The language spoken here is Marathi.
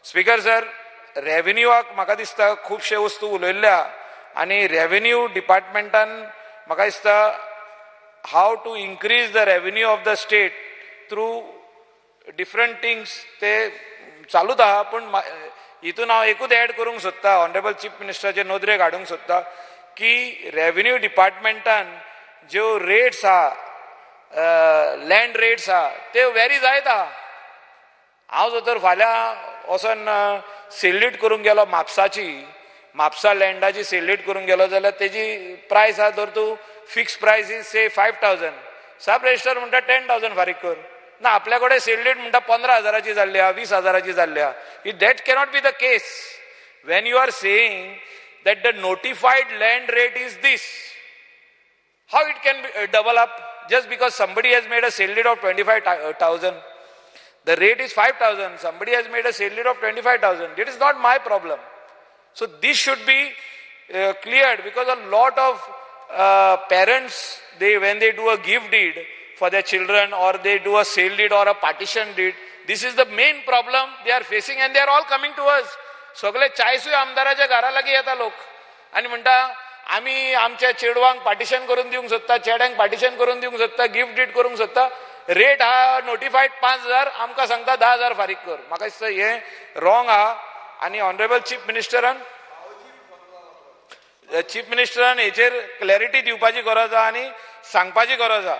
स्पीकर सर, रेव्हेन्यूक म्हाका दिसता खूबशे वस्तू उलयल्ल्या आनी रेव्हेन्यू डिपार्टमेंटान म्हाका दिसता how to increase the revenue of the state through different things ते चालूच आहा. पूण हितून हांव एकूच एड करूंक सोदता, ऑनरेबल चीफ मिनिस्टराचे नोदरेक हाडूंक सोदता की रेव्हेन्यू डिपार्टमेंटान ज्यो रेट्स आहा, लँड रेट्स आहा, ते वेरी जायत आहा. हांव जर तर फाल्यां वचोन सेल्यूट करूंक गेलो म्हापसा लँडाची सेल्यूट करूंक गेलो जाल्यार तेजी प्रायस आहा जर तूं फिक्स प्रायस इज से 5,000, सब रजिस्टर म्हणटा 10,000 फारीक कर. ना, आपल्या कडेन सेल्यूट म्हणटा 15,000ची जाल्ली आहा, 20,000ची जाल्ली आहा. That cannot be the case. When you are saying that the notified land rate is this, how it can be double up just because somebody has made a sale rate of 25,000? The rate is 5,000. Somebody has made a sale rate of 25,000. It is not my problem. So this should be cleared, because a lot of parents, when they do a gift deed for their children, or they do a sale deed or a partition deed, this is the main problem they are facing, and they are all coming to us. सगळे 40 आमदाराच्या घरा लागीं येता लोक आनी म्हणटा आमी आमच्या चेडवांक पार्टिशन करून दिवंक सोदता, चेड्यांक पार्टिशन करून दिवंक सोदता, गिफ्ट डीड करूंक सोदता. रेट हा नोटिफाईड 5,000, आमकां सांगता 10,000 फारीक कर. म्हाका दिसता हे रॉंग आहा. आनी ऑनरेबल चीफ मिनिस्टरान हेचेर क्लॅरिटी दिवपाची गरज आहा आनी सांगपाची गरज आहा.